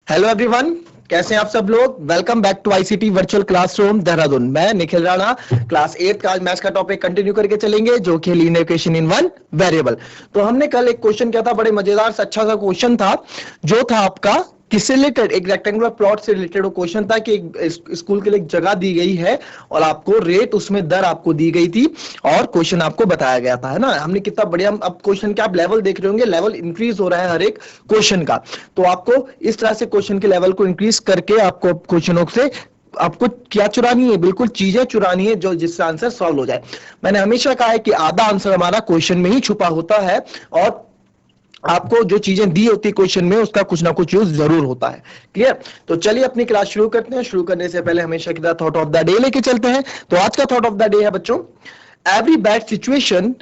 Hello everyone, कैसे हैं आप सब लोग। Welcome back to ICT virtual classroom Dehradun. मैं निखिल राणा, क्लास 8 का आज मैथ्स का टॉपिक कंटिन्यू करके चलेंगे, जो कि linear equation in one variable. तो हमने कल एक क्वेश्चन किया था, बड़े मजेदार सा अच्छा सा क्वेश्चन था, जो था आपका किससे रिलेटेड, एक रेक्टेंगुलर प्लॉट से रिलेटेड वो क्वेश्चन था कि एक स्कूल के लिए एक जगह दी गई है और आपको रेट, उसमें दर आपको दी गई थी और क्वेश्चन आपको बताया गया था, है ना। हमने कितना बढ़िया, अब क्वेश्चन के आप लेवल देख रहे होंगे, लेवल इंक्रीज हो रहा है हर एक क्वेश्चन का। तो आपको इस तरह से क्वेश्चन के लेवल को इंक्रीज करके आपको क्वेश्चनों से आपको क्या चुरानी है, बिल्कुल चीजें चुरानी है जो जिससे आंसर सॉल्व हो जाए। मैंने हमेशा कहा है कि आधा आंसर हमारा क्वेश्चन में ही छुपा होता है और आपको जो चीजें दी होती है क्वेश्चन में, उसका कुछ ना कुछ यूज जरूर होता है। क्लियर। तो चलिए अपनी क्लास शुरू करते हैं। शुरू करने से पहले हमेशा की तरह थॉट ऑफ द डे लेके चलते हैं। तो आज का थॉट ऑफ द डे है बच्चों, every bad situation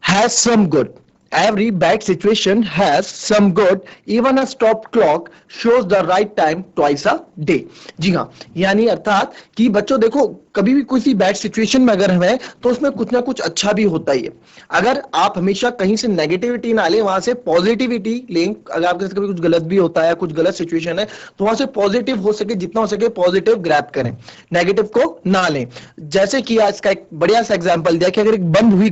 has some good. Every bad situation has some good. Even a stop clock shows the right time twice a day. जी हाँ, यानी अर्थात कि बच्चों देखो, कभी भी किसी बैड सिचुएशन में अगर हमें, तो उसमें कुछ ना कुछ अच्छा भी होता ही है। अगर आप हमेशा कहीं से नेगेटिविटी ना लें, वहां से पॉजिटिविटी लें। अगर आपके साथ कभी कुछ गलत भी होता है, कुछ गलत सिचुएशन है, तो वहां से पॉजिटिव हो सके, जितना हो सके पॉजिटिव ग्रैब करें, नेगेटिव को ना लें। जैसे कि आज का एक बढ़िया सा एग्जांपल दिया कि अगर एक बंद हुई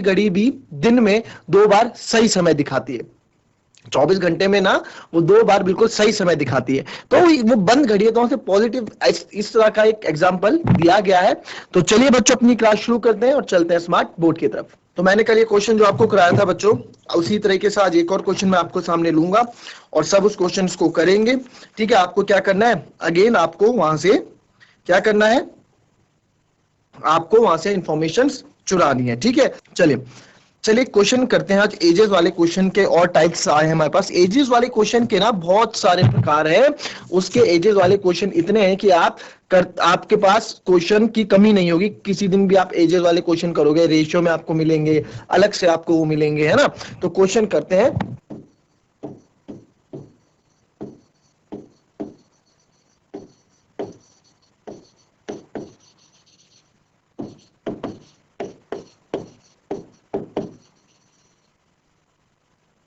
घड़ी भी दिन में 2 बार सही समय दिखाती है। 24 घंटे में ना, वो 2 बार बिल्कुल सही समय दिखाती है। तो वो बंद घड़ी है, तो वहां से पॉजिटिव इस तरह का एक एग्जांपल दिया गया है। तो चलिए बच्चों अपनी क्लास शुरू करते हैं और चलते हैं स्मार्ट बोर्ड की तरफ। तो मैंने कल ये क्वेश्चन जो आपको कराया था बच्चों, उसी तरीके से आज एक और क्वेश्चन मैं आपको सामने लूंगा और सब उस क्वेश्चन को करेंगे। ठीक है, आपको क्या करना है, अगेन आपको वहां से क्या करना है, आपको वहां से इंफॉर्मेशन चुरानी है। ठीक है, चलिए चलिए क्वेश्चन करते हैं। आज एजेस वाले क्वेश्चन के और टाइप्स आए हैं हमारे पास। एजेस वाले क्वेश्चन के ना बहुत सारे प्रकार हैं। उसके एजेस वाले क्वेश्चन इतने हैं कि आपके पास क्वेश्चन की कमी नहीं होगी। किसी दिन भी आप एजेस वाले क्वेश्चन करोगे, रेशियो में आपको मिलेंगे, अलग से आपको वो मिलेंगे, है ना। तो क्वेश्चन करते हैं।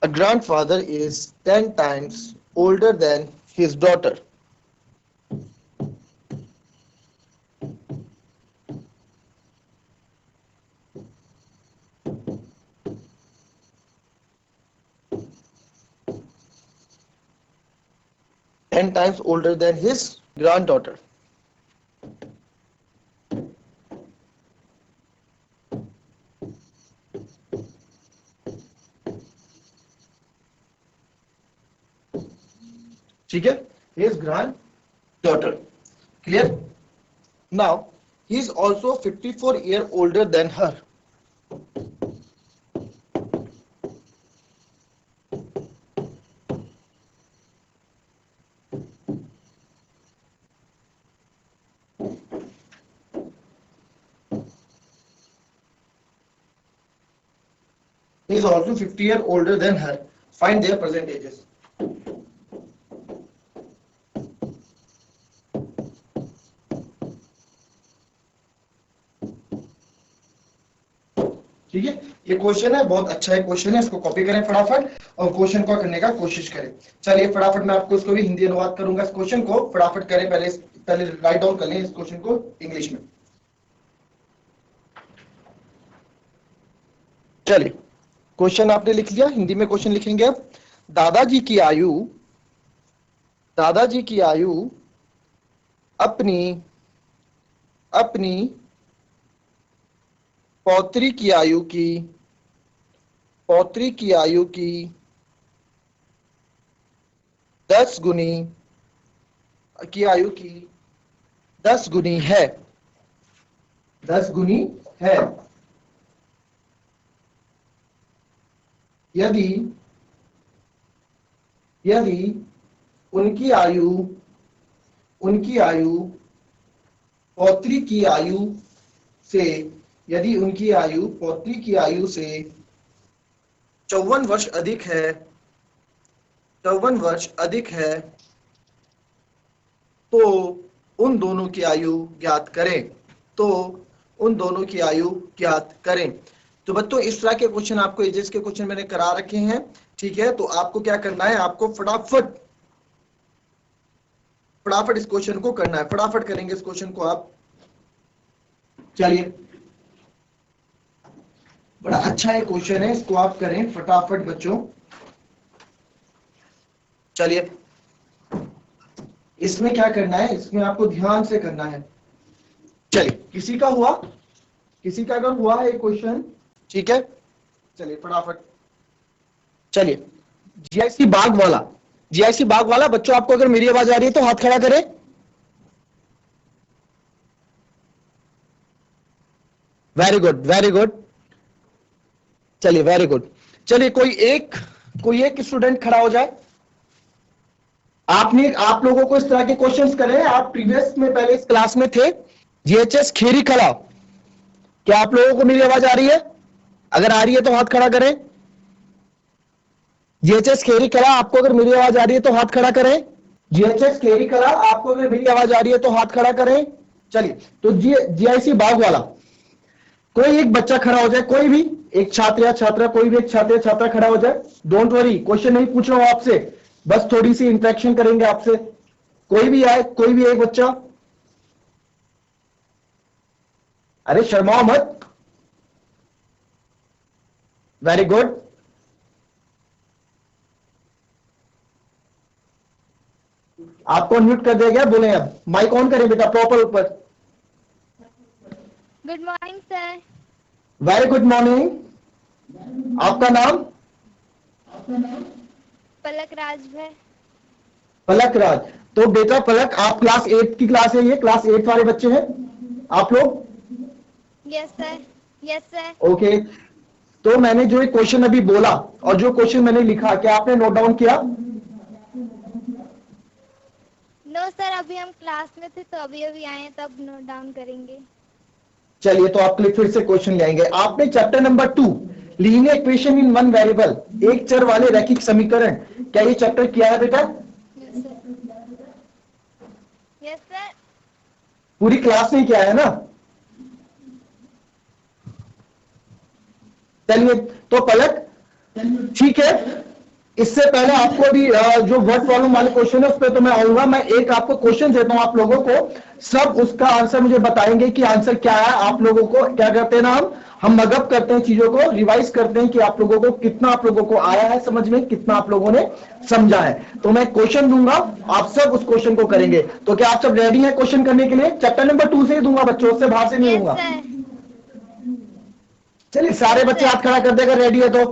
A grandfather is 10 times older than his daughter. Ten times older than his granddaughter. ठीक है, his granddaughter. Clear? Now he is also 54 years older than her. He is also 50 years older than her. Find their present ages. ठीक है, ये question है, बहुत अच्छा है question है। इसको कॉपी करें फटाफट और क्वेश्चन को करने का कोशिश करें। चलिए फटाफट मैं आपको इसको भी हिंदी अनुवाद करूंगा। इस क्वेश्चन को फटाफट करें, पहले राइट डाउन कर लें इस क्वेश्चन को इंग्लिश में। चलिए क्वेश्चन आपने लिख लिया, हिंदी में क्वेश्चन लिखेंगे अब। दादाजी की आयु अपनी अपनी पौत्री की आयु की 10 गुनी है। 10 गुनी है। यदि उनकी आयु पौत्री की आयु से 54 वर्ष अधिक है, तो उन दोनों की आयु ज्ञात करें। तो बच्चों इस तरह के क्वेश्चन आपको एजेस के क्वेश्चन मैंने करा रखे हैं। ठीक है, तो आपको क्या करना है, आपको फटाफट फटाफट इस क्वेश्चन को करना है, फटाफट करेंगे इस क्वेश्चन को आप। चलिए, बड़ा अच्छा है क्वेश्चन है, इसको आप करें फटाफट बच्चों। चलिए, इसमें क्या करना है, इसमें आपको ध्यान से करना है। चलिए, किसी का हुआ, किसी का अगर हुआ है क्वेश्चन, ठीक है, चलिए फटाफट। चलिए, जीआईसी बाग वाला, जीआईसी बाग वाला बच्चों, आपको अगर मेरी आवाज आ रही है तो हाथ खड़ा करें। Very good, very good. चलिए, वेरी गुड। चलिए, कोई एक स्टूडेंट खड़ा हो जाए। आप लोगों को इस तरह के क्वेश्चंस करे, आप प्रीवियस में पहले इस क्लास में थे। जीएचएस खेरी खड़ा, क्या आप लोगों को मेरी आवाज आ रही है? अगर आ रही है तो हाथ खड़ा करें। जीएचएस खेरी खड़ा, आपको अगर मेरी आवाज आ रही है तो हाथ खड़ा करें। जीएचएस खेरी खड़ा, आपको अगर मेरी आवाज आ रही है तो हाथ खड़ा करें। चलिए, तो जीआईसी बाग वाला कोई एक बच्चा खड़ा हो जाए, कोई भी एक छात्र या छात्रा, कोई भी एक छात्र या छात्रा खड़ा हो जाए। डोंट वरी, क्वेश्चन नहीं पूछ रहा हूं आपसे, बस थोड़ी सी इंटरेक्शन करेंगे आपसे। कोई भी आए, कोई भी एक बच्चा। अरे शर्माओ मत। Very good. आपको म्यूट कर दिया गया, बोले अब माइक ऑन करें बेटा प्रॉपर ऊपर। Good morning sir. Very good morning. आपका नाम? पलक राज है। पलक राज। तो बेटा पलक, आप क्लास 8 की क्लास है, ये क्लास 8 वाले बच्चे हैं आप लोग? Yes sir, yes sir. Okay, तो मैंने जो एक क्वेश्चन अभी बोला और जो क्वेश्चन मैंने लिखा, क्या आपने नोट डाउन किया? नो सर, अभी हम क्लास में थे तो अभी अभी आए हैं, तब नोट डाउन करेंगे। चलिए, तो आपके लिए फिर से क्वेश्चन ले आएंगे। आपने chapter number 2 linear equation in one variable, एक चर वाले रैखिक समीकरण, क्या ये चैप्टर किया है बेटा? Yes sir, yes sir. पूरी क्लास ने किया है ना? चलिए, तो पलक ठीक है, इससे पहले आपको भी जो वर्ड प्रॉब्लम वाले क्वेश्चन है उस पर तो मैं आऊंगा। मैं एक आपको क्वेश्चन देता हूं आप लोगों को, सब उसका आंसर मुझे बताएंगे कि आंसर क्या है। आप लोगों को क्या करते हैं ना, हम मगअप करते हैं, चीजों को रिवाइज करते हैं कि आप लोगों को कितना आप लोगों को आया है समझ में, कितना आप लोगों ने समझा है। तो मैं क्वेश्चन दूंगा, आप सब उस क्वेश्चन को करेंगे। तो क्या आप सब रेडी हैं क्वेश्चन करने के लिए? चैप्टर नंबर 2 से ही दूंगा बच्चों, उससे बाहर से नहीं यस दूंगा। सर। चलिए, सारे बच्चे हाथ खड़ा कर देगा, रेडी है तो।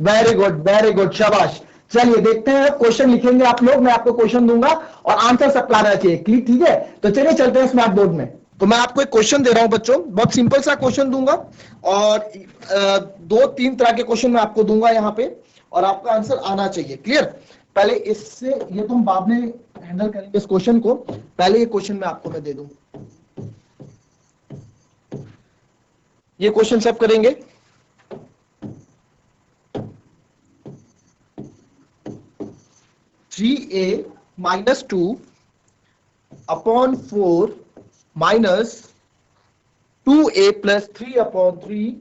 वेरी गुड, वेरी गुड, शाबाश। चलिए देखते हैं, क्वेश्चन लिखेंगे आप लोग, मैं आपको क्वेश्चन दूंगा और आंसर सब लाना चाहिए, क्लिक? ठीक है, तो चलिए चलते हैं स्मार्ट बोर्ड में। तो मैं आपको एक क्वेश्चन दे रहा हूं बच्चों, बहुत सिंपल सा क्वेश्चन दूंगा और 2-3 तरह के क्वेश्चन मैं आपको दूंगा यहाँ पे, और आपका आंसर आना चाहिए, क्लियर? पहले इससे, ये तो हम बाद में हैंडल करेंगे इस क्वेश्चन को, पहले ये क्वेश्चन मैं आपको मैं दे दूं। ये क्वेश्चन सब करेंगे। Three a minus 2 upon 4 minus 2a plus 3 upon 3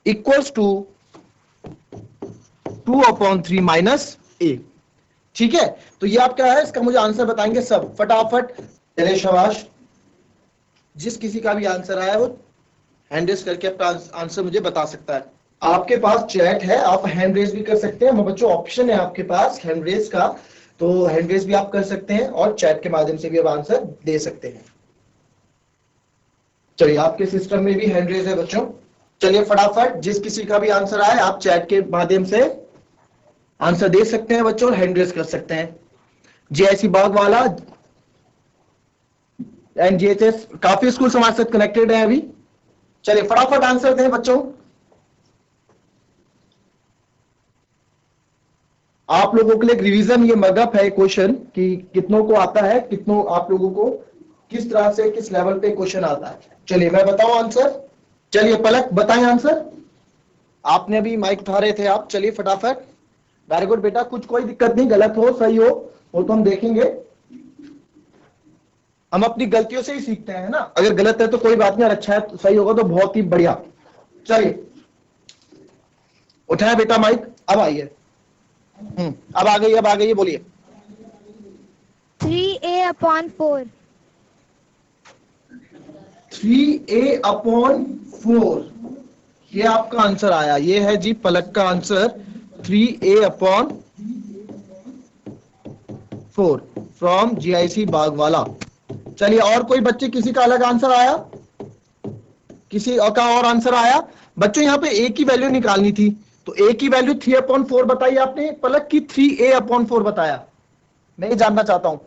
equals to 2 upon 3 minus a। ठीक है, तो ये आप क्या है, इसका मुझे आंसर बताएंगे सब फटाफट। चलिए शाबाश, जिस किसी का भी आंसर आया वो हैंड रेज करके अपना आंसर मुझे बता सकता है। आपके पास चैट है, आप हैंड रेज भी कर सकते हैं बच्चों, ऑप्शन है आपके पास हैंड रेज का, तो हैंड रेज भी आप कर सकते हैं और चैट के माध्यम से भी आप आंसर दे सकते हैं। चलिए, आपके सिस्टम में भी हैंड रेज है बच्चों। चलिए फटाफट, जिस किसी का भी आंसर आए आप चैट के माध्यम से आंसर दे सकते हैं बच्चों, हैंड रेज कर सकते हैं। जीआईसी बाग वाला एंड जीएचएस, काफी स्कूल हमारे साथ कनेक्टेड है अभी। चलिए फटाफट आंसर दें बच्चों। आप लोगों के लिए एक रिवीजन, ये मगअप है क्वेश्चन कि कितनों को आता है, कितनों आप लोगों को किस तरह से किस लेवल पे क्वेश्चन आता है। चलिए मैं बताऊं आंसर। चलिए पलक बताएं आंसर, आपने अभी माइक उठा रहे थे आप, चलिए फटाफट। वेरी गुड बेटा, कुछ कोई दिक्कत नहीं, गलत हो सही हो वो तो हम देखेंगे, हम अपनी गलतियों से ही सीखते हैं ना। अगर गलत है तो कोई बात नहीं, और अच्छा है तो सही होगा तो बहुत ही बढ़िया। चलिए उठाया बेटा माइक, अब आइए। अब आ गई, अब आ गई, बोलिए। 3a/4। 3a/4, ये आपका आंसर आया। ये है जी पलक का आंसर, 3a/4 फ्रॉम GIC बागवाला। चलिए, और कोई बच्चे, किसी का अलग आंसर आया, किसी का और आंसर आया? बच्चों यहाँ पे a की वैल्यू निकालनी थी, तो a की वैल्यू 3/4 बताई आपने, पलक की 3a/4 बताया। मैं ये जानना चाहता हूं,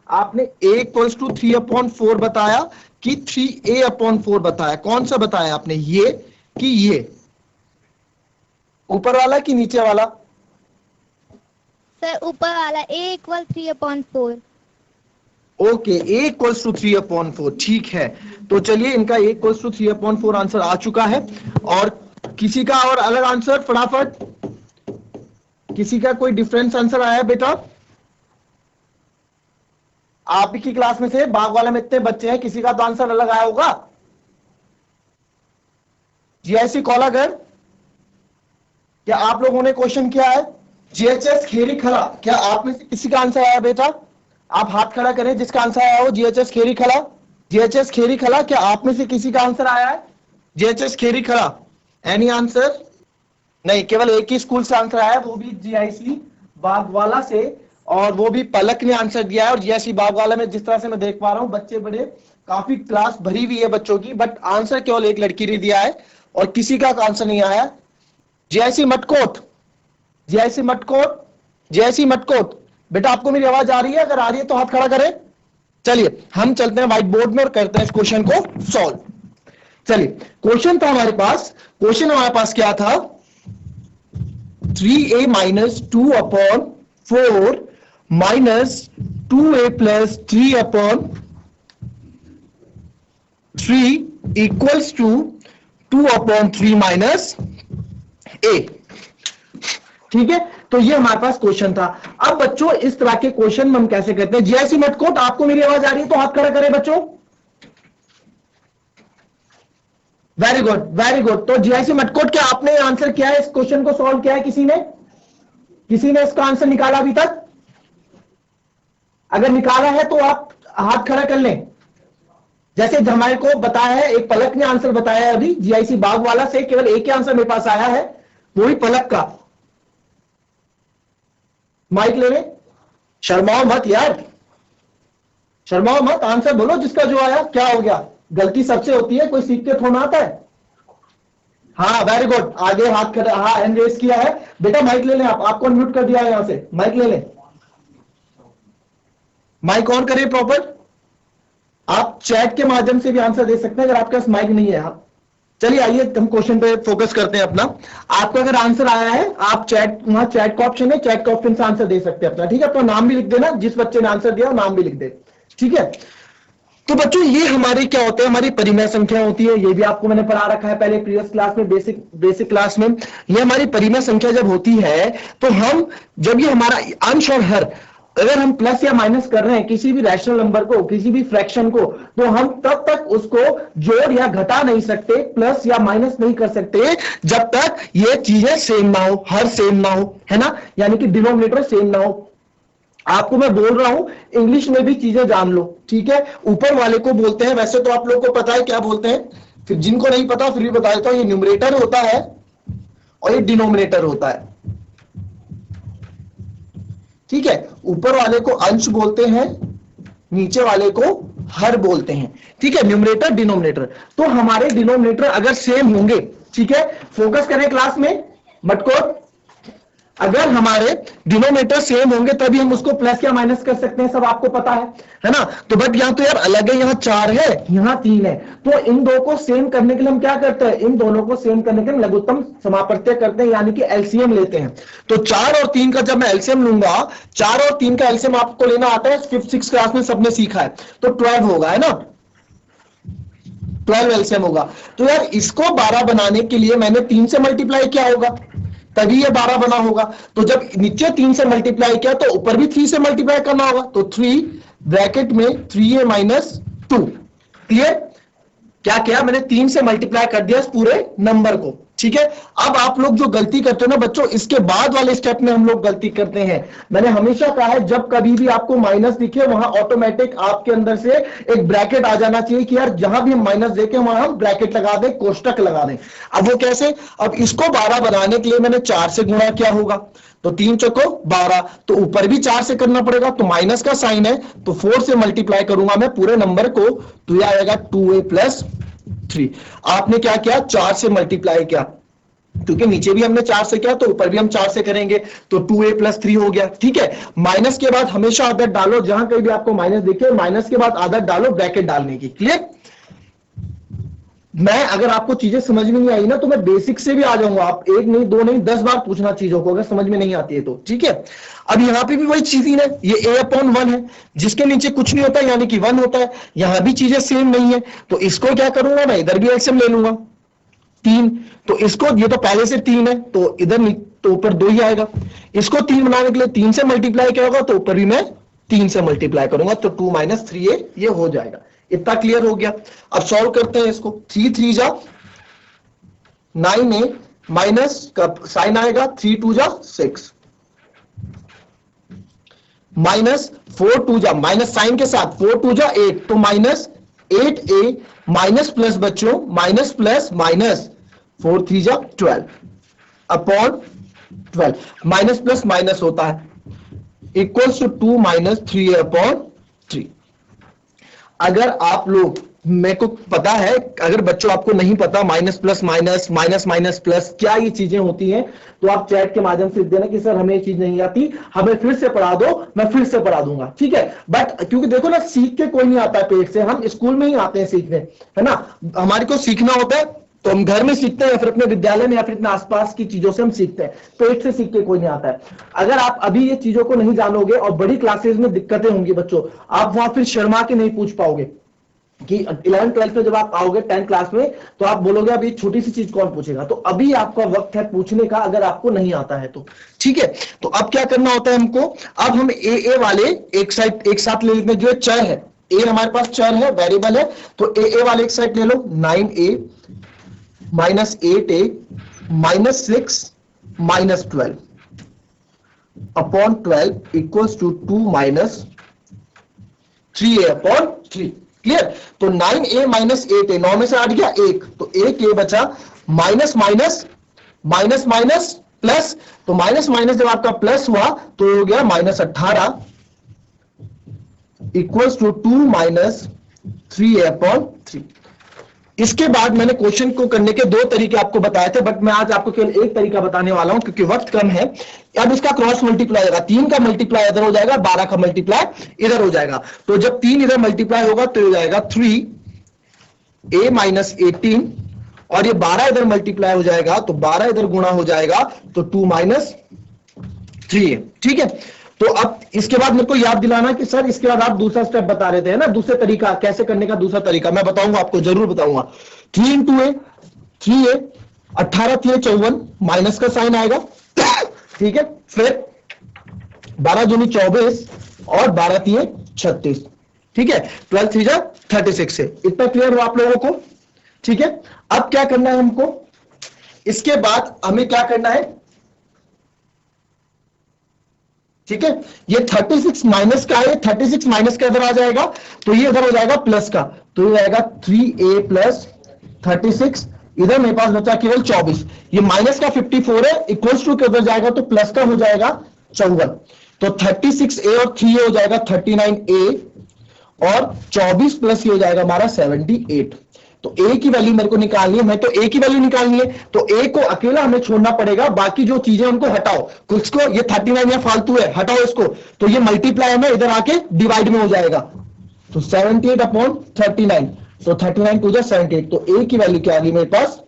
आपने a इक्वल्स टू 3/4 बताया कि 3a/4 बताया? कौन सा बताया आपने, ये कि ये ऊपर वाला कि नीचे वाला? सर ऊपर वाला a = 3/4। Okay, a equals to 3/4, ठीक है। तो चलिए, इनका a इक्वल्स टू 3/4 आंसर आ चुका है। और किसी का और अलग आंसर फटाफट, किसी का कोई डिफरेंस आंसर आया बेटा? आप ही की क्लास में से बाग वाला में इतने बच्चे हैं, किसी का तो आंसर अलग आया होगा। GIC कोलागढ़, क्या आप लोगों ने क्वेश्चन किया है? GHS खेरी खला, क्या आप में से किसी का आंसर आया बेटा? आप हाथ खड़ा करें जिसका आंसर आया हो। GHS खेरी खला, GHS खेरी खला, क्या आप में से किसी का आंसर आया है? GHS खेरी खला, एनी आंसर? नहीं, केवल एक ही स्कूल से आंसर आया है, वो भी GIC बागवाला से, और वो भी पलक ने आंसर दिया है। और GIC बागवाला में जिस तरह से मैं देख पा रहा हूं, बच्चे बड़े, काफी क्लास भरी हुई है बच्चों की, बट आंसर केवल एक लड़की ने दिया है और किसी का आंसर नहीं आया। GIC Matkot, GIC Matkot, GIC Matkot, बेटा आपको मेरी आवाज आ रही है? अगर आ रही है तो हाथ खड़ा करें। चलिए, हम चलते हैं व्हाइट बोर्ड में और करते हैं इस क्वेश्चन को सॉल्व। चलिए, क्वेश्चन था हमारे पास, क्वेश्चन हमारे पास क्या था? 3a - 2/4 minus 2a plus 3/3 equals to 2/3 minus a। ठीक है, तो ये हमारे पास क्वेश्चन था। अब बच्चों, इस तरह के क्वेश्चन हम कैसे करते हैं? GIC मटकोट, आपको मेरी आवाज आ रही है तो हाथ खड़ा करें बच्चों। Very good, very good. तो GIC मटकोट, क्या आपने आंसर किया है? इस क्वेश्चन को सॉल्व किया है किसी ने? किसी ने इसका आंसर निकाला अभी तक? अगर निकाला है तो आप हाथ खड़ा कर लें। जैसे हमारे को बताया है, एक पलक ने आंसर बताया है अभी GIC बागवाला से, केवल एक ही आंसर मेरे पास आया है, वो ही पलक का। माइक ले लें, शर्माओ मत यार, शर्माओ मत, आंसर बोलो जिसका जो आया। क्या हो गया, गलती सबसे होती है, कोई सीख के थोड़ा आता है। हाँ, वेरी गुड, आगे हाथ कर, हाँ हैंड रेस किया है बेटा। माइक ले लें, आपको अनम्यूट कर दिया है यहां से, माइक ले लें, माइक ऑन करें प्रॉपर। आप चैट के माध्यम से भी आंसर दे सकते हैं अगर आपके पास माइक नहीं है। आप चलिए, आइए हम क्वेश्चन पे फोकस करते हैं अपना। आपको अगर आंसर आया है, आप चैट, वहां चैट का ऑप्शन है, चैट का ऑप्शन से आंसर दे सकते हैं अपना। ठीक है, अपना नाम भी लिख देना, जिस बच्चे ने आंसर दिया नाम भी लिख दे। ठीक है, तो बच्चों ये हमारी क्या होते हैं, हमारी परिमेय संख्या होती है। ये भी आपको मैंने पढ़ा रखा है पहले प्रीवियस क्लास में, बेसिक क्लास में। ये हमारी परिमेय संख्या जब होती है, तो हम, जब ये हमारा अंश और हर, अगर हम प्लस या माइनस कर रहे हैं किसी भी रैशनल नंबर को, किसी भी फ्रैक्शन को, तो हम तब तक उसको जोड़ या घटा नहीं सकते, प्लस या माइनस नहीं कर सकते, जब तक ये चीजें सेम ना हो, हर सेम ना हो, है ना, यानी कि डिनोमिनेटर सेम ना हो। आपको मैं बोल रहा हूं, इंग्लिश में भी चीजें जान लो। ठीक है, ऊपर वाले को बोलते हैं, वैसे तो आप लोग को पता है क्या बोलते हैं, फिर जिनको नहीं पता फिर भी बता देता हूं, ये न्यूमरेटर होता है और ये डिनोमिनेटर होता है। ठीक है, ऊपर वाले को अंश बोलते हैं, नीचे वाले को हर बोलते हैं। ठीक है, न्यूमरेटर डिनोमिनेटर। तो हमारे डिनोमिनेटर अगर सेम होंगे, ठीक है, फोकस करें क्लास में मटकोट, अगर हमारे डिनोमिनेटर सेम होंगे तभी हम उसको प्लस या माइनस कर सकते हैं, सब आपको पता है ना। तो बट यहां तो यार अलग है, यहां 4 है, यहां 3 है, तो इन दो को सेम करने के लिए हम क्या करते हैं, इन दोनों को सेम करने के लिए लघुत्तम समापवर्त्य करते हैं, यानी कि एलसीएम लेते हैं। तो 4 और 3 का जब मैं एलसीएम लूंगा, 4 और 3 का एलसीएम आपको लेना आता है, 5th-6th क्लास में सबने सीखा है, तो 12 होगा, है ना, 12 एलसीएम होगा। तो यार इसको 12 बनाने के लिए मैंने 3 से मल्टीप्लाई किया होगा, तभी ये 12 बना होगा। तो जब नीचे 3 से मल्टीप्लाई किया तो ऊपर भी 3 से मल्टीप्लाई करना होगा, तो 3 ब्रैकेट में 3a - 2। क्लियर? क्या किया मैंने, 3 से मल्टीप्लाई कर दिया इस पूरे नंबर को। ठीक है। अब आप लोग जो गलती करते हो ना बच्चों, इसके बाद वाले स्टेप में हम लोग गलती करते हैं। मैंने हमेशा कहा है जब कभी भी आपको माइनस दिखे वहां ऑटोमेटिक आपके अंदर से एक ब्रैकेट आ जाना चाहिए कि यार जहां भी हम माइनस देखें वहां हम ब्रैकेट लगा दें, कोष्टक लगा दें। अब वो कैसे? अब इसको 12 बनाने के लिए मैंने 4 से गुणा किया होगा, तो 3 चौको 12, तो ऊपर भी 4 से करना पड़ेगा, तो माइनस का साइन है तो 4 से मल्टीप्लाई करूंगा मैं पूरे नंबर को, तो यह आएगा 2a प्लस 3। आपने क्या किया? 4 से मल्टीप्लाई किया, क्योंकि नीचे भी हमने 4 से किया तो ऊपर भी हम 4 से करेंगे, तो 2a प्लस 3 हो गया। ठीक है, माइनस के बाद हमेशा आदत डालो, जहां कहीं भी आपको माइनस दिखे माइनस के बाद आदत डालो ब्रैकेट डालने की। क्लियर? मैं अगर आपको चीजें समझ में नहीं आई ना तो मैं बेसिक से भी आ जाऊंगा, आप 1 नहीं 2 नहीं 10 बार पूछना चीजों को अगर समझ में नहीं आती है तो। ठीक है, अब यहां पे भी वही चीज है, ये a/1 है, जिसके नीचे कुछ नहीं होता यानी कि 1 होता है। यहां भी चीजें सेम नहीं है, तो इसको क्या करूंगा मैं, इधर भी एलसीएम ले लूंगा 3, तो इसको, ये तो पहले से 3 है तो इधर तो ऊपर 2 ही आएगा। इसको 3 बनाने के लिए 3 से मल्टीप्लाई किया होगा तो ऊपर भी मैं 3 से मल्टीप्लाई करूंगा, तो 2 - 3a ये हो जाएगा। इतना क्लियर हो गया? अब सॉल्व करते हैं इसको। 3 3 जा 9a माइनस का साइन आएगा 3 2 जा 6 माइनस 4 2 जा माइनस साइन के साथ 4 2 जा 8, तो माइनस 8a माइनस प्लस बच्चों माइनस प्लस माइनस 4 3 जा 12 अपॉन 12, माइनस प्लस माइनस होता है इक्वल्स टू 2 - 3a अपॉन 3। अगर आप लोग, मेरे को पता है अगर बच्चों आपको नहीं पता minus plus minus minus minus plus क्या ये चीजें होती हैं, तो आप चैट के माध्यम से देना कि सर हमें ये चीज नहीं आती, हमें फिर से पढ़ा दो, मैं फिर से पढ़ा दूंगा। ठीक है, बट क्योंकि देखो ना, सीख के कोई नहीं आता है पेट से, हम स्कूल में ही आते हैं सीखने, है ना। हमारे को सीखना होता है तो हम घर में सीखते हैं या फिर अपने विद्यालय में या फिर अपने आसपास की चीजों से हम सीखते हैं, पेट से सीख के कोई नहीं आता है। अगर आप अभी ये चीजों को नहीं जानोगे और बड़ी क्लासेस में दिक्कतें होंगी बच्चों, आप वहां फिर शर्मा के नहीं पूछ पाओगे कि 11th 12th में जब आप आओगे 10th क्लास में तो आप बोलोगे अभी छोटी सी चीज कौन पूछेगा, तो अभी आपका वक्त है पूछने का अगर आपको नहीं आता है तो। ठीक है, तो अब क्या करना होता है हमको, अब हम ए वाले एक साथ ले लेते हैं, जो चर है ए हमारे पास चर है, वेरिएबल है, तो ए वाले एक साइड ले लो, 9a minus 8a minus 6 minus 12 upon 12 equals to 2 - 3a upon 3। Clear? तो 9a माइनस 8a, 9 में से 8 गया 1, तो 1a बचा, minus minus minus minus plus, तो माइनस माइनस जब आपका प्लस हुआ तो हो गया -18 इक्वल्स टू 2 - 3a अपॉन 3। इसके बाद मैंने क्वेश्चन को करने के 2 तरीके आपको बताए थे, बट मैं आज आपको केवल एक तरीका बताने वाला हूं क्योंकि वक्त कम है। अब इसका क्रॉस मल्टीप्लाई होगा, 3 का मल्टीप्लाई इधर हो जाएगा, 12 का मल्टीप्लाई इधर हो जाएगा, तो जब 3 इधर मल्टीप्लाई होगा तो हो जाएगा 3a माइनस 18, और ये 12 इधर मल्टीप्लाई हो जाएगा तो 12 इधर गुणा हो जाएगा तो 2 - 3a। ठीक है, तो अब इसके बाद मेरे को याद दिलाना कि सर इसके बाद आप दूसरा स्टेप बता रहे थे ना, दूसरे तरीका कैसे करने का, दूसरा तरीका मैं बताऊंगा आपको, जरूर बताऊंगा। 3 × a 3a 18 3 54 माइनस का साइन आएगा। ठीक है, फिर 12 दूनी 24 और 12 3 36। ठीक है, 12 3 36 से इतना क्लियर हो आप लोगों को? ठीक है, अब क्या करना है हमको, इसके बाद हमें क्या करना है, ठीक है, ये 36 माइनस का है, 36 माइनस का इधर आ जाएगा तो ये इधर हो जाएगा प्लस का, तो ये आएगा 3a प्लस 36, इधर मेरे पास बचा केवल 24, ये माइनस का 54 है, इक्वल्स टू के उधर जाएगा तो प्लस का हो जाएगा 54, तो 36a और 3a हो जाएगा 39a और 24 प्लस ये हो जाएगा हमारा 78। तो a की वैल्यू मेरे को निकालनी है, मैं तो a की वैल्यू निकालनी है, तो a को अकेला हमें छोड़ना पड़ेगा, बाकी जो चीजें उनको हटाओ, कुछ को ये 39 या फालतू है हटाओ इसको, तो ये मल्टीप्लाई में इधर आके डिवाइड में हो जाएगा, तो 78 अपॉन 39, तो 39 टू जा 78, तो a की वैल्यू क्या आ गई मेरे पास,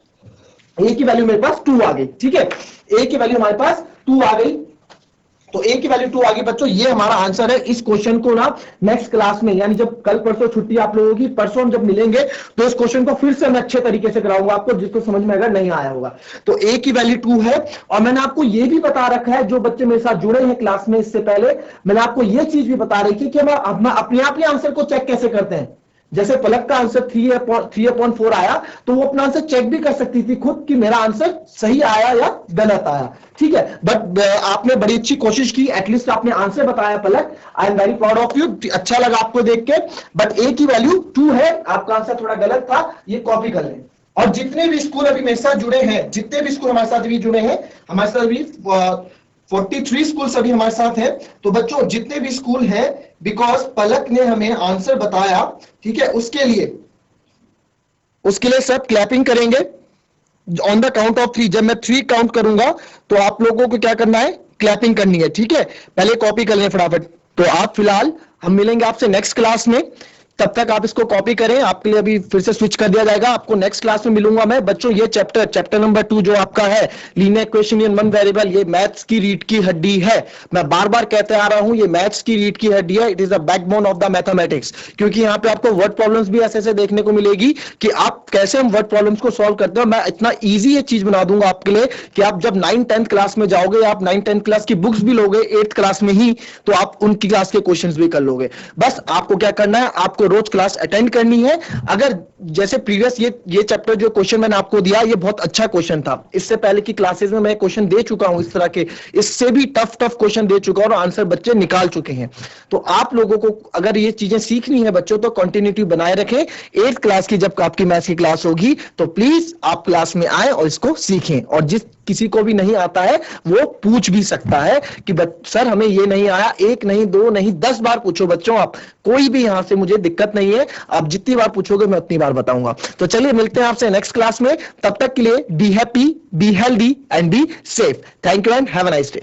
a की वैल्यू मेरे पास 2 आ गई। ठीक है, a की वैल्यू हमारे पास 2 आ गई, तो a की वैल्यू 2 आ गई बच्चों, ये हमारा आंसर है। इस क्वेश्चन को ना नेक्स्ट क्लास में, यानी जब कल परसों छुट्टी आप लोगों की, परसों हम जब मिलेंगे तो इस क्वेश्चन को फिर से मैं अच्छे तरीके से कराऊंगा आपको, जिसको समझ में अगर नहीं आया होगा। तो a की वैल्यू 2 है, और मैंने आपको ये भी बता रखा है, जो बच्चे मेरे साथ जुड़े हैं क्लास में इससे पहले, मैंने आपको ये चीज भी बता रही थी कि हम अपने आप ही आंसर को चेक कैसे करते हैं। जैसे पलक का आंसर 3/4 आया, तो वो अपना आंसर चेक भी कर सकती थी खुद कि मेरा आंसर सही आया या गलत आया, ठीक है। बट आपने बड़ी अच्छी कोशिश की, एटलीस्ट आपने आंसर बताया Palak, I am very proud of you, अच्छा लगा आपको देख के। बट ए की वैल्यू 2 है, आपका आंसर थोड़ा गलत था, ये कॉपी कर लें। और जितने भी स्कूल अभी मेरे साथ जुड़े हैं, जितने भी स्कूल हमारे साथ भी जुड़े हैं, हमारे साथ भी 43 स्कूल अभी हमारे साथ हैं। तो बच्चों जितने भी स्कूल हैं, बिकॉज पलक ने हमें आंसर बताया, ठीक है, उसके लिए सब क्लैपिंग करेंगे ऑन द काउंट ऑफ 3। जब मैं 3 काउंट करूंगा तो आप लोगों को क्या करना है, क्लैपिंग करनी है, ठीक है। पहले कॉपी कर लें फटाफट। तो आप फिलहाल, हम मिलेंगे आपसे नेक्स्ट क्लास में, तब तक आप इसको कॉपी करें। आपके लिए अभी फिर से स्विच कर दिया जाएगा, आपको नेक्स्ट क्लास में मिलूंगा मैं। बच्चों ये चैप्टर नंबर 2 जो आपका है, linear equation in one variable, ये मैथ्स की रीढ़ की हड्डी है। मैं बार बार कहते आ रहा हूं, ये मैथ्स की रीढ़ की हड्डी है। It is the backbone of the mathematics, क्योंकि यहाँ पे आपको वर्ड प्रॉब्लम्स भी ऐसे ऐसे देखने को मिलेगी कि आप कैसे हम वर्ड प्रॉब्लम्स को सॉल्व करते हो। मैं इतना ईजी ये चीज बना दूंगा आपके लिए कि आप जब 9th-10th क्लास में जाओगे, आप 9th-10th क्लास की बुक्स भी लोगे 8th क्लास में ही, तो आप उनकी क्लास के क्वेश्चंस भी कर लोगे। बस आपको क्या करना है, आपको रोज क्लास अटेंड करनी है। अगर जैसे प्रीवियस ये चैप्टर जो क्वेश्चन मैंने आपको दिया, ये बहुत अच्छा क्वेश्चन था। इससे पहले की क्लासेस में मैं क्वेश्चन दे चुका हूं इस तरह के, इससे भी टफ क्वेश्चन दे चुका हूं और आंसर बच्चे निकाल चुके हैं। तो आप लोगों को अगर ये चीजें सीखनी है बच्चों, तो कंटिन्यूटी बनाए रखें। 8th क्लास की जब आपकी मैथ्स की क्लास होगी, तो प्लीज आप क्लास में आए और इसको सीखें। और जिस किसी को भी नहीं आता है वो पूछ भी सकता है कि सर हमें ये नहीं आया। 1 नहीं, 2 नहीं, 10 बार पूछो बच्चों आप, कोई भी यहां से मुझे दिक्कत नहीं है। आप जितनी बार पूछोगे मैं उतनी बार बताऊंगा। तो चलिए मिलते हैं आपसे नेक्स्ट क्लास में, तब तक के लिए be happy, be healthy and be safe. Thank you and have a nice day.